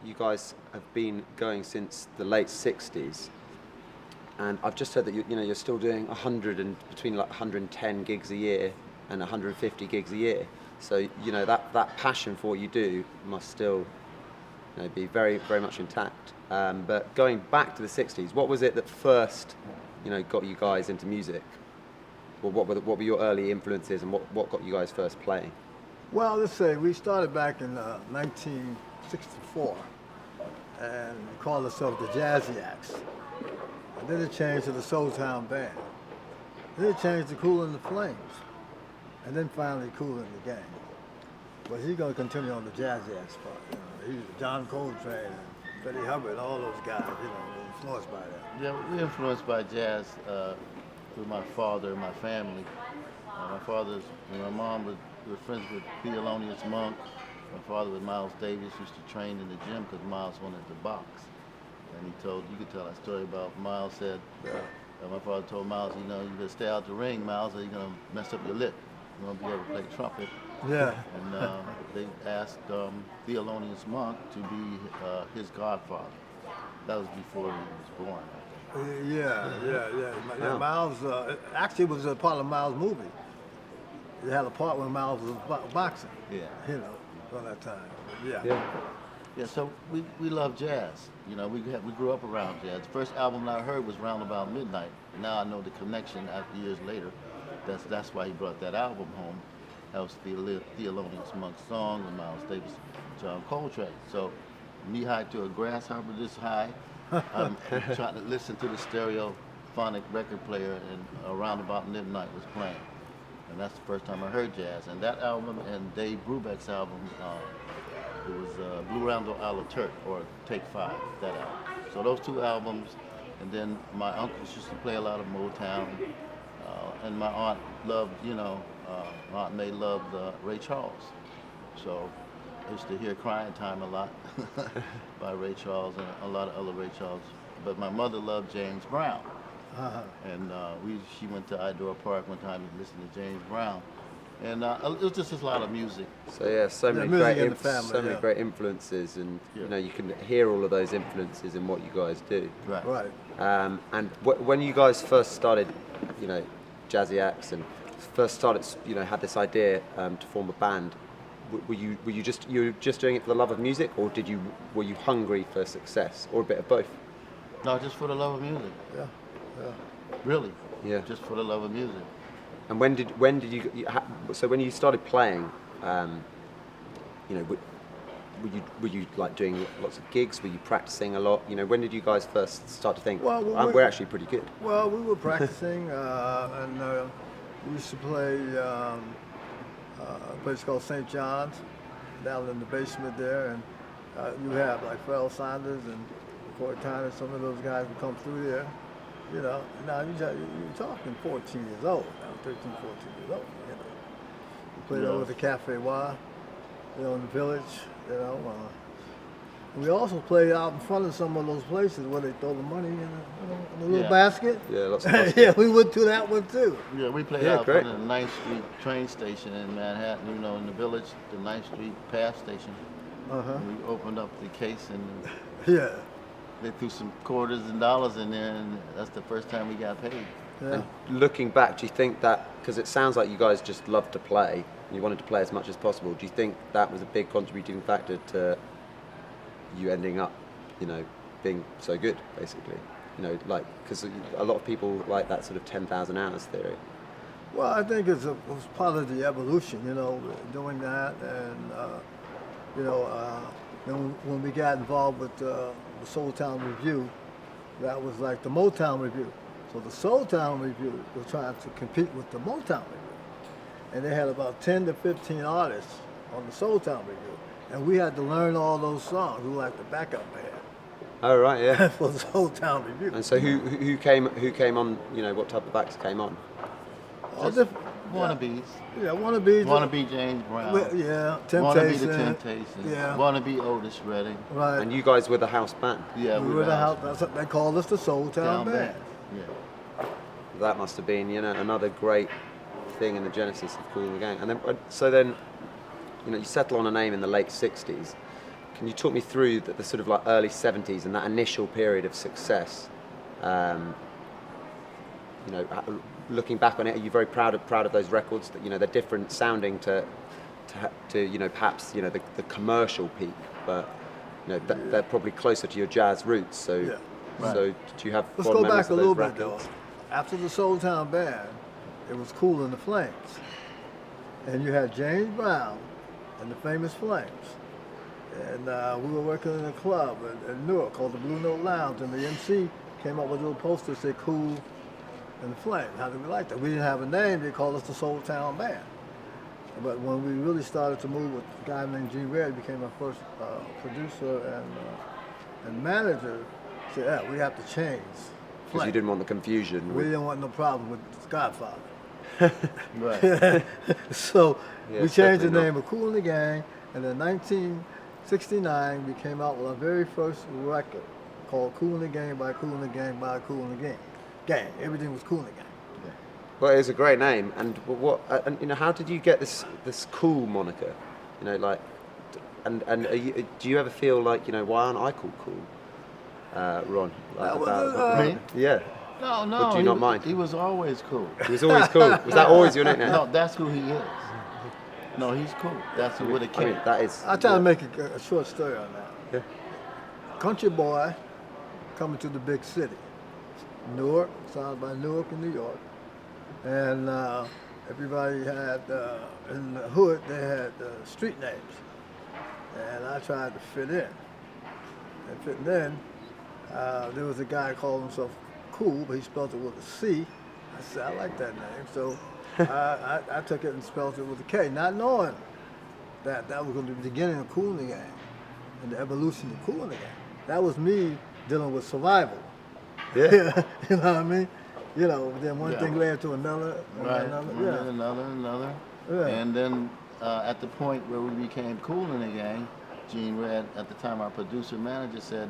you guys have been going since the late '60s, and I've just heard that you're still doing between like 110 gigs a year and 150 gigs a year. So that passion for what you do must still be very, very much intact. But going back to the '60s, what was it that first got you guys into music? Well, what were your early influences, and what got you guys first playing? Well, let's say we started back in 1964, and we called ourselves the Jazzy-Acts. And then it changed to the Soul Town Band. Then it changed to Kool and the Flames. And then finally Kool the Gang. But he's going to continue on the Jazzy-Acts part. He's John Coltrane and Freddie Hubbard, all those guys, influenced by that. Yeah, we're influenced by jazz through my father and my family. My mom was friends with Thelonious Monk. My father was Miles Davis, used to train in the gym because Miles wanted to box. And you could tell that story about Miles said, my father told Miles, you better stay out the ring, Miles, or you're going to mess up your lip. You won't be able to play trumpet. Yeah. And they asked Thelonious Monk to be his godfather. That was before he was born. Yeah. Miles actually was a part of Miles' movie. They had a part when Miles was boxing. Yeah. During that time. Yeah, so we love jazz. We grew up around jazz. The first album I heard was Round About Midnight. Now I know the connection after years later. That's why he brought that album home. That was Thelonious Monk's song with Miles Davis and John Coltrane. So knee-high to a grasshopper this high, I'm trying to listen to the stereophonic record player, and Around About Midnight was playing. And that's the first time I heard jazz. And that album and Dave Brubeck's album, it was Blue Rondo a la Turk, or Take 5, that album. So those two albums, and then my uncles used to play a lot of Motown, and my aunt loved, Aunt May loved Ray Charles. So I used to hear Crying Time a lot by Ray Charles and a lot of other Ray Charles. But my mother loved James Brown. And she went to Idora Park one time and listened to James Brown. And it was just a lot of music. So so many great influences, and you can hear all of those influences in what you guys do. Right. And when you guys first started, Jazzy-Acts, and first started, had this idea to form a band, were you just doing it for the love of music, or were you hungry for success, or a bit of both? No, just for the love of music. Yeah. Really? Yeah. Just for the love of music. And when did so when you started playing, were you like doing lots of gigs? Were you practicing a lot? When did you guys first start to think, we're actually pretty good? Well, we were practicing, and we used to play a place called St. John's, down in the basement there, and you have like Pharrell Sanders and Corey Tyner, some of those guys would come through there. Now you're talking 14 years old, 13, 14 years old. We played over at the Cafe Y, in the village. We also played out in front of some of those places where they throw the money in a little basket. Yeah, lots of yeah, we went to that one too. Yeah, we played out in front of the 9th Street train station in Manhattan. In the village, the 9th Street pass station. And we opened up the case and they threw some quarters and dollars in there, and that's the first time we got paid. Yeah. And looking back, do you think that, because it sounds like you guys just loved to play, and you wanted to play as much as possible, do you think that was a big contributing factor to you ending up, being so good, basically? Because a lot of people like that sort of 10,000 hours theory. Well, I think it was part of the evolution, doing that, and then when we got involved with the Soul Town Review, that was like the Motown Review. So the Soul Town Review was trying to compete with the Motown Review. And they had about 10 to 15 artists on the Soul Town Review. And we had to learn all those songs. We were like the backup band. Oh, right, yeah. For the Soul Town Review. And so who came on, what type of acts came on? Wannabes. Yeah, Wannabes. Wannabe James Brown. Yeah, Temptation. Wannabe the Temptations. Yeah. Wannabe Otis Redding. Right. And you guys were the house band? Yeah, we were the house band. That's what they called us, the Soul Town Band. Yeah. That must have been, another great thing in the genesis of Kool the Gang. And then, so then, you settle on a name in the late '60s. can you talk me through the sort of like early 70s and that initial period of success? You know, looking back on it, are you very proud of those records? That, you know, they're different sounding to you know, perhaps, you know, the commercial peak, but you know, they're probably closer to your jazz roots. So, Yeah. Right. so do you have? Let's fond go memories back a of little those bit though. records? After the Soul Town Band, it was Kool and the Flames. And you had James Brown and the Famous Flames. And we were working in a club in Newark called the Blue Note Lounge, and the MC came up with a little poster that said Kool and the Flames. How did we like that? We didn't have a name, they called us the Soul Town Band. But when we really started to move with a guy named Gene Red, became our first producer and manager, said, yeah, we have to change. Because you didn't want the confusion. We didn't want no problem with Godfather. Right. So Yeah, we changed the definitely name of Kool the Gang, and in 1969 we came out with our very first record called Kool the Gang by Kool the Gang by Kool the Gang. Gang. Everything was Kool the Gang. Well, it's a great name, and and you know, how did you get this cool moniker? You know, like, and do you ever feel like, you know, why aren't I called Cool, Ron? Like, Me? Yeah. No, Or do you not mind? He was always cool. He was always cool. Was that always your nickname? No, that's who he is. No, he's cool. That's with a I K. mean, that is. I'll try to make a short story on that. Yeah. Country boy coming to the big city. Newark, sounds by Newark in New York. And everybody had, in the hood, they had street names. And I tried to fit in. And fitting in, there was a guy called himself Kool, but he spelled it with a C. I said, I like that name. So I took it and spelled it with a K, not knowing that was going to be the beginning of Kool the Gang and the evolution of Kool the Gang. That was me dealing with survival. Yeah. You know what I mean? You know, then one Yeah. thing led to another, and Right. another. And Yeah. then another. Yeah. And then at the point where we became Kool in the Gang, Gene Red, at the time our producer manager, said,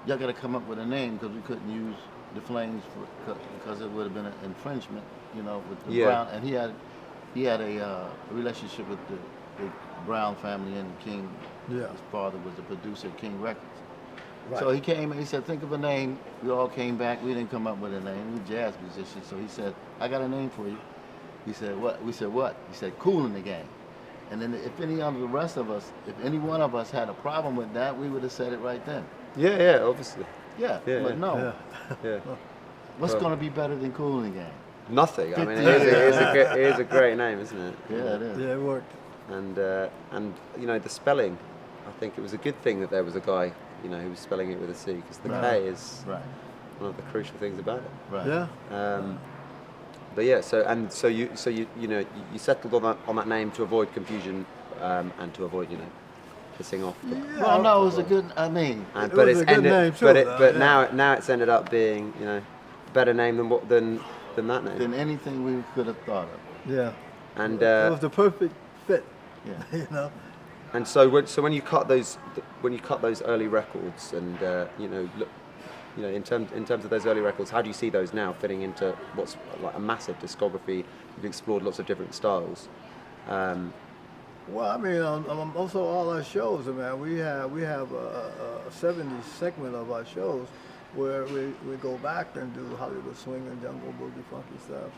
y'all got to come up with a name because we couldn't use the Flames because it would have been an infringement, you know, with the Yeah. Brown. And he had a relationship with the Brown family, and King, Yeah. his father was the producer of King Records. Right. So he came and he said, think of a name. We all came back. We didn't come up with a name. We jazz musicians. So he said, I got a name for you. He said, what? We said, what? He said, Kool in the Gang. And then if any of the rest of us, if any one of us had a problem with that, we would have said it right then. Yeah, obviously. Yeah, Yeah, but yeah. no. Yeah. What's Well- going to be better than Kool in the Gang? Nothing. I mean, 50 it is a great name, isn't it? Yeah, it is. Yeah, it worked. And you know, the spelling. I think it was a good thing that there was a guy, you know, who was spelling it with a C, because the K is Right, one of the crucial things about it. right. Yeah. But yeah, so you know, you settled on that name to avoid confusion, and to avoid, you know, pissing off. Yeah. Well, no, it was a good, I mean, And, It but was it's a good ended, name too, but it, though, but yeah. now it's ended up being, you know, a better name than that name. than anything we could have thought of. Yeah. And It was the perfect fit. Yeah. You know. and so when you cut those early records, and you know, look, you know, in terms of those early records, how do you see those now fitting into what's like a massive discography? You've explored lots of different styles. Well, I mean, on also all our shows, man, we have a 70s segment of our shows where we go back and do Hollywood swing and jungle boogie, funky stuff,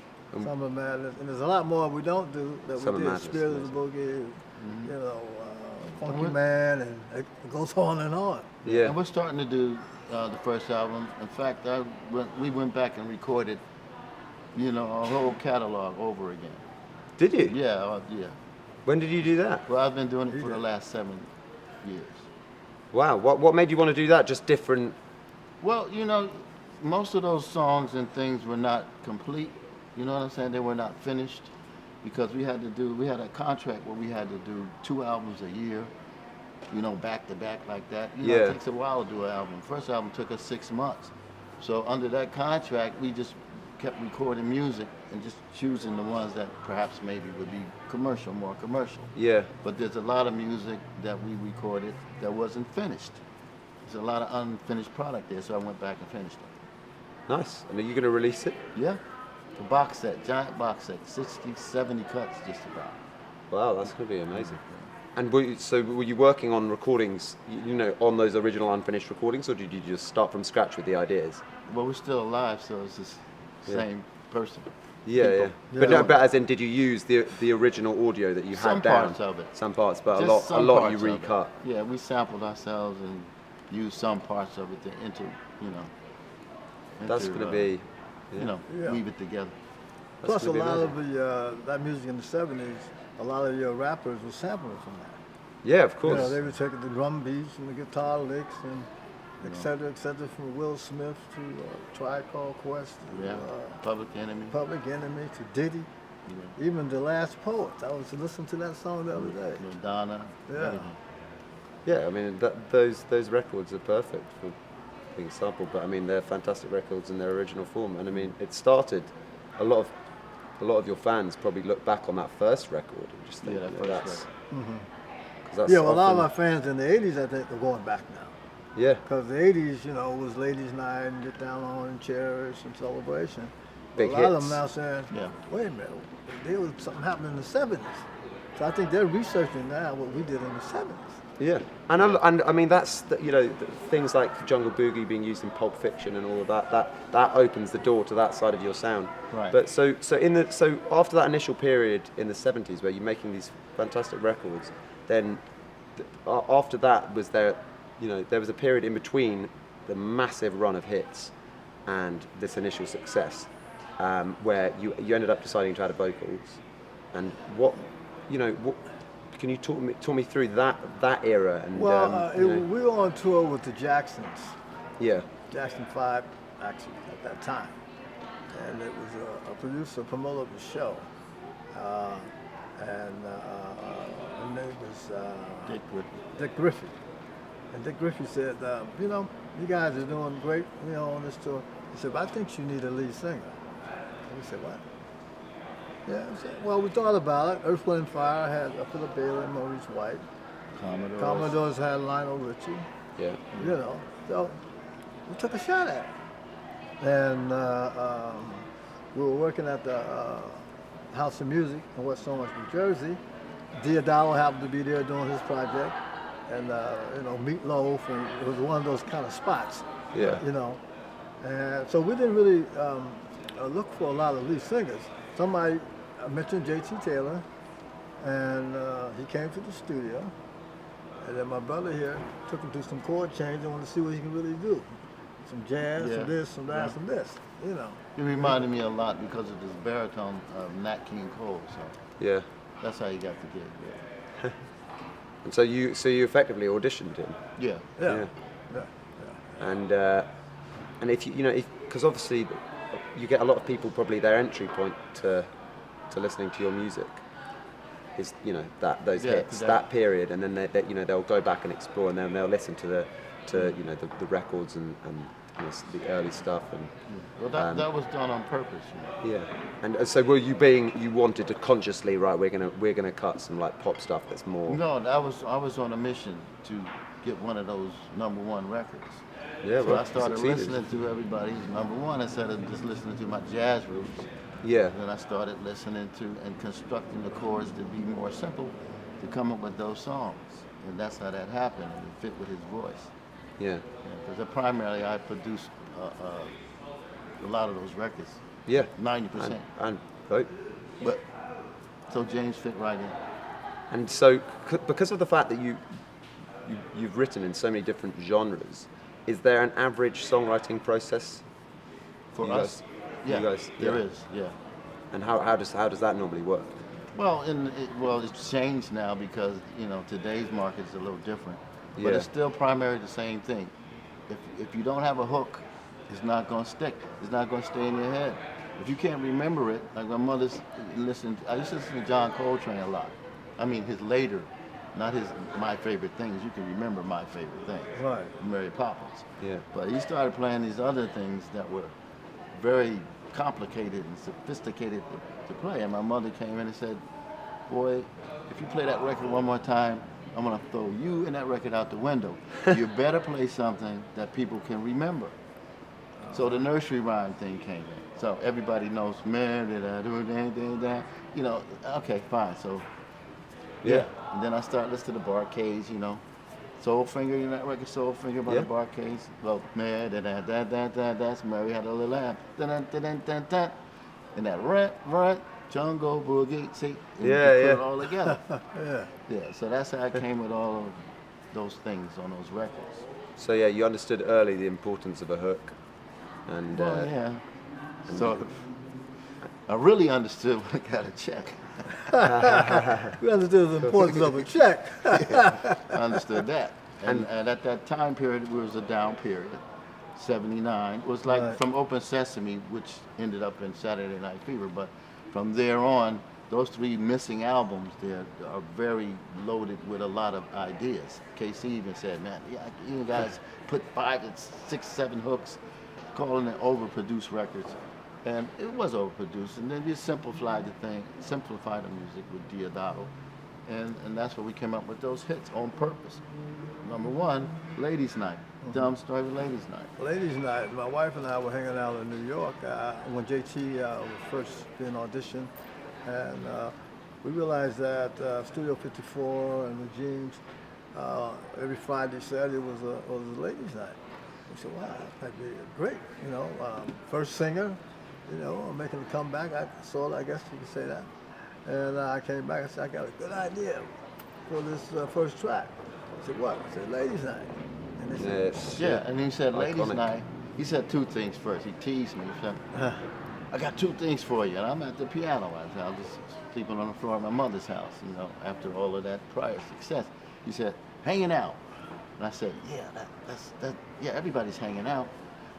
Summer Madness, and there's a lot more we don't do that Summer we did. Madness, Spirit of the Boogie, you know, Funky Man, and it goes on and on. Yeah. And we're starting to do the first album. In fact, we went back and recorded, you know, our whole catalog over again. Did you? Yeah, yeah. When did you do that? Well, I've been doing it for the last 7 years. Wow. What made you want to do that? Just different. Well, you know, most of those songs and things were not complete. You know what I'm saying? They were not finished because we had a contract where we had to do 2 albums a year, you know, back to back like that. You know, Yeah. it takes a while to do an album. First album took us 6 months. So under that contract, we just kept recording music and just choosing the ones that perhaps maybe would be more commercial. Yeah. But there's a lot of music that we recorded that wasn't finished. There's a lot of unfinished product there, so I went back and finished it. Nice. And are you going to release it? Yeah, the box set, giant box set, 60, 70 cuts just about. Wow, that's going to be amazing. And were you working on recordings, on those original unfinished recordings, or did you just start from scratch with the ideas? Well, we're still alive, so it's the Yeah. same person. Yeah, yeah. People. But no, but as in, did you use the original audio that you Some had down? parts of it. Some parts, but Just a some lot parts you of it. recut. Yeah, we sampled ourselves and used some parts of it to That's going to be, Yeah. weave it together. that's Plus, a gonna be lot amazing. of that music in the '70s, a lot of your rappers were sampling from that. Yeah, of You course. know, they were taking the drum beats and the guitar licks and et cetera, from Will Smith to Tribe Called Quest to Yeah, Public Enemy. Public Enemy to Diddy, Yeah. even The Last Poet. I was listening to that song the other day. Madonna. Yeah. Everything. Yeah, I mean those records are perfect for being sampled, but I mean they're fantastic records in their original form. And I mean it started a lot of your fans probably look back on that first record and just think, Yeah, that you know, first that's, 'cause that's Yeah, well, a lot of often- our fans in the '80s, I think, are going back now. yeah, Because the '80s, was Ladies' Night and Get Down on and Cherish and Celebration. Big a lot of hits. them now saying, Yeah. wait a minute, there was something happening in the '70s. So I think they're researching now what we did in the '70s. yeah, and I mean that's things like Jungle Boogie being used in Pulp Fiction and all of that opens the door to that side of your sound. Right. But so after that initial period in the '70s where you're making these fantastic records, then after that was there was a period in between the massive run of hits and this initial success, where you ended up deciding to add vocals, and what can you talk me through that era and Well, we were on tour with the Jacksons, yeah, Jackson 5, actually, at that time. And it was a producer, promoter of the show. Her name was Dick Griffin. Dick Griffey. And Dick Griffey said, you guys are doing great, on this tour. He said, but I think you need a lead singer. And we said, what? Yeah, I said, well, we thought about it. Earth, Wind & Fire had Philip Bailey and Maurice White. Commodores had Lionel Richie. yeah, So we took a shot at it. And we were working at the House of Music in West Orange, New Jersey. Diodalo happened to be there doing his project. And, Meatloaf, and it was one of those kind of spots. Yeah. And so we didn't really look for a lot of lead singers. Somebody mentioned J.T. Taylor, and he came to the studio. And then my brother here took him through some chord change and wanted to see what he can really do. Some jazz, Yeah. some this, some that, Yeah. some this, He reminded me a lot because of his baritone of Nat King Cole. So yeah. that's how he got the gig. Yeah. And so you effectively auditioned him. Yeah. Yeah. Yeah. And if because obviously you get a lot of people probably their entry point to listening to your music is those Yeah, hits, that period, and then they'll go back and explore, and then they'll listen to the records and the early stuff and Well, that was done on purpose. yeah. And so you wanted to consciously, right, we're gonna cut some like pop stuff that's more No, I was on a mission to get one of those #1 records. yeah. So Well, I started succeeded. listening to everybody's #1 instead of just listening to my jazz roots. Yeah. Then I started listening to and constructing the chords to be more simple to come up with those songs. And that's how that happened, and it fit with his voice. Yeah. Because primarily I produced a lot of those records, Yeah. 90%. And right. But so James fit right in. And so, because of the fact that you've written in so many different genres, is there an average songwriting process For you us, guys? yeah, you guys, there yeah. is, yeah. And how does that normally work? Well, it's changed now because today's market is a little different, but Yeah. it's still primarily the same thing. If you don't have a hook, it's not going to stick. It's not going to stay in your head. If you can't remember it, like my mother's listened. I used to listen to John Coltrane a lot. I mean his later, not his My Favorite Things. You can remember My Favorite Thing, Right. Mary Poppins. Yeah. But he started playing these other things that were very complicated and sophisticated to play. And my mother came in and said, boy, if you play that record one more time, I'm going to throw you and that record out the window. You better play something that people can remember. So the nursery rhyme thing came in. So everybody knows, man, did I do anything that? Okay, fine. So Yeah. And then I started listening to the Barcades, you know. Soul Finger, you know that record, Soul Finger by the Barcades? Well, man, that's Mary had a little lamb. Dun. And that run, Jungle Boogie, see? And you can put it all together. Yeah, so that's how I came with all of those things on those records. So yeah, you understood early the importance of a hook. And Well, yeah, sort of. I really understood when I got a check. We understood the importance of a check. I understood that. And at that time period, it was a down period. 79 was like from Open Sesame, which ended up in Saturday Night Fever. But from there on, those 3 missing albums there are very loaded with a lot of ideas. KC even said, man, yeah, you guys put 5 and 6, 7 hooks, calling it overproduced records. And it was overproduced. And then we simplified the music with Diodato. And that's where we came up with those hits on purpose. Number 1, Ladies' Night. Dumb Story of Ladies' Night. Ladies' Night, my wife and I were hanging out in New York when JT was first being auditioned. And we realized that Studio 54 and the Jeans, every Friday, Saturday was a ladies' night. We said, wow, that might be great, you know. First singer, you know, making a comeback. I guess you could say that. And I came back and said, I got a good idea for this first track. I said, what? I said, Ladies' Night. And they said, and he said, Ladies' Iconic. Night. He said 2 things first. He teased me. He said, I got 2 things for you. And I'm at the piano. I was just sleeping on the floor of my mother's house, you know, after all of that prior success. He said, hanging out. And I said, yeah, everybody's hanging out.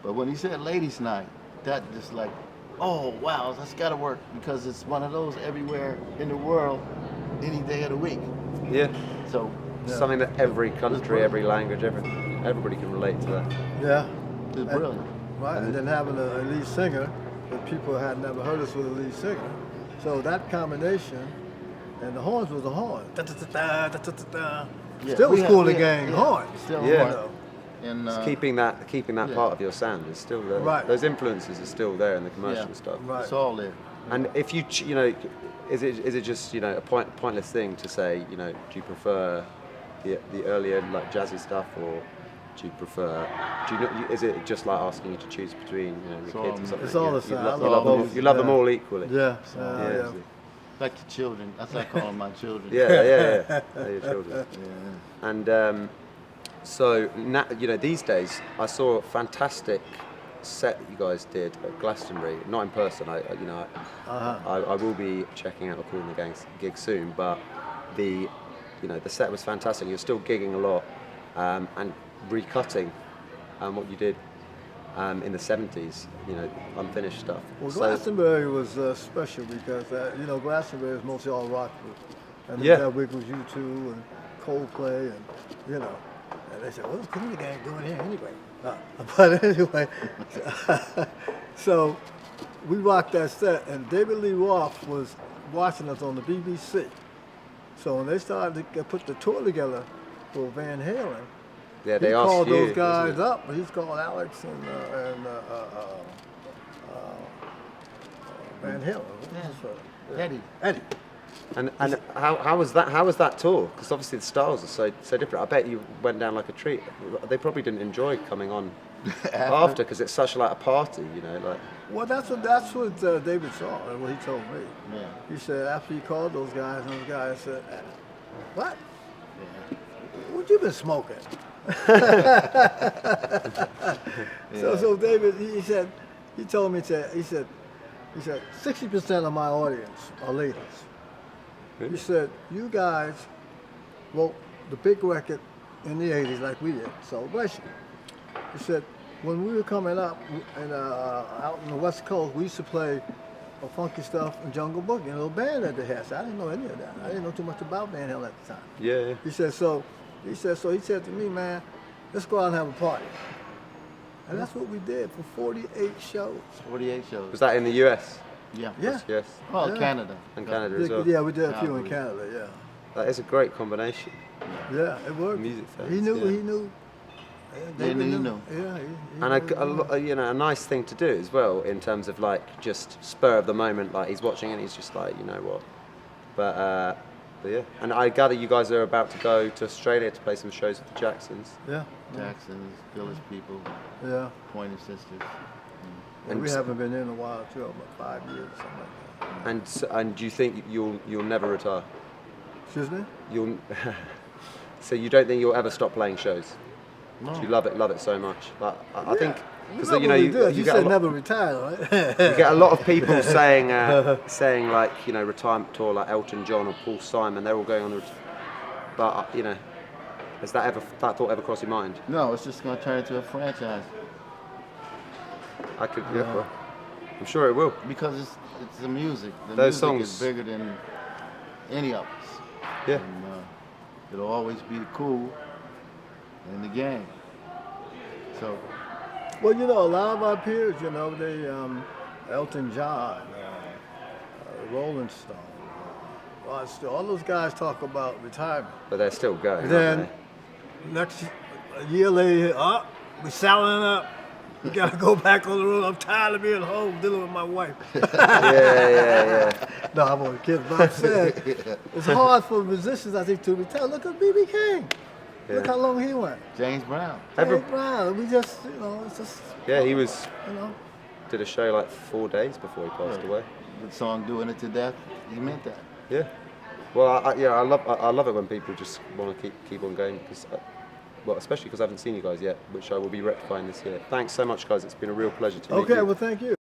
But when he said Ladies' Night, that just like, oh, wow, that's got to work because it's one of those everywhere in the world, any day of the week. yeah, So, something that every country, every language, everybody can relate to that. yeah. it's brilliant. Right, and then having a lead singer that people had never heard us with a lead singer. So that combination, and the horns was the horn. Da-da-da-da, Yeah, Still was Kool the Gang yeah. horns. Still Yeah. horn. And It's keeping that yeah. part of your sound is still there. Right. Those influences are still there in the commercial Yeah. stuff. Right. it's all there. And if you know, is it just, you know, a pointless thing to say, you know, do you prefer the earlier like jazzy stuff, or do you prefer? Is it just like asking you to choose between, you know, It's your all- kids or something? it's all the You same. I love love them. both. You love them Yeah. all equally. Yeah, Yeah. Like the children. That's like calling my children. Yeah. They're your children. Yeah. And so now, you know, these days I saw a fantastic set that you guys did at Glastonbury. Not in person. I will be checking out a Kool the Gang gig soon. But the set was fantastic. You're still gigging a lot and recutting what you did in the 70s. You know, unfinished stuff. Well, So- Glastonbury was special because, you know, Glastonbury is mostly all rock group. And then Yeah. that week was U2 and Coldplay and, you know. And they said, what's Kool the Gang doing here anyway? But anyway, so we rocked that set, and David Lee Roth was watching us on the BBC. So when they started to put the tour together for Van Halen, yeah, he they asked called you, those isn't guys it? up. He's called Alex and Van Halen. Eddie. And how was that tour? Because obviously the styles are so different. I bet you went down like a treat. They probably didn't enjoy coming on after because it's such like a party, you know. Like Well, that's what David saw and what he told me. Yeah. He said after he called those guys said, "What? What you been smoking?" So David, he told me he said 60% of my audience are ladies. He said, you guys wrote the big record in the 80s like we did, Celebration. He said, when we were coming up and out in the West Coast, we used to play funky stuff and Jungle Boogie, a little band that they had. So I didn't know any of that. I didn't know too much about Van Halen at the time. yeah. He said, he said to me, man, let's go out and have a party. And that's what we did for 48 shows. 48 shows. Was that in the US? Yeah. Yeah. Yes. Well, Yeah. Canada. And Canada as well. Yeah, we did a few in Calgary. Canada, That is a great combination. yeah. It worked. Music fans, He knew. Yeah, David he knew. Yeah, he And knew. a nice thing to do as well in terms of like just spur of the moment. Like he's watching and he's just like, you know what? But But yeah, and I gather you guys are about to go to Australia to play some shows with the Jacksons. Yeah. Jacksons, Village People, Yeah. Pointer Sisters. Yeah, And we s- haven't been in a while too, about 5 years, something like that. And do you think you'll never retire? Excuse me? You'll so you don't think you'll ever stop playing shows? No. You love it so much. But I think because Because you know you you get a said lot, never retire, right? you get a lot of people saying like retirement tour like Elton John or Paul Simon. They're all going on the. But has that thought ever crossed your mind? No, it's just going to turn into a franchise I could. Yeah, well, I'm sure it will. because it's the music. The Those music is songs- bigger than any of us. Yeah. And, it'll always be Kool and the Gang. So, Well, a lot of our peers, they, Elton John, Rolling Stone, Rod Stewart, all those guys talk about retirement. But they're still going. Then aren't next a year later, we're selling up. We gotta go back on the road. I'm tired of being home dealing with my wife. they? Yeah. No, I'm only kidding. But I'm saying it's hard for musicians, I think, to retire. Look at B.B. King. Look Yeah. how long he went. James Brown. James Brown. We just, it's just, Yeah, he was you know. did a show like 4 days before he passed away. The song "Doing It to Death," he meant that. Yeah. Well, I love it when people just want to keep on going because, well, especially because I haven't seen you guys yet, which I will be rectifying this year. Thanks so much, guys. It's been a real pleasure to meet you. Okay, well, thank you.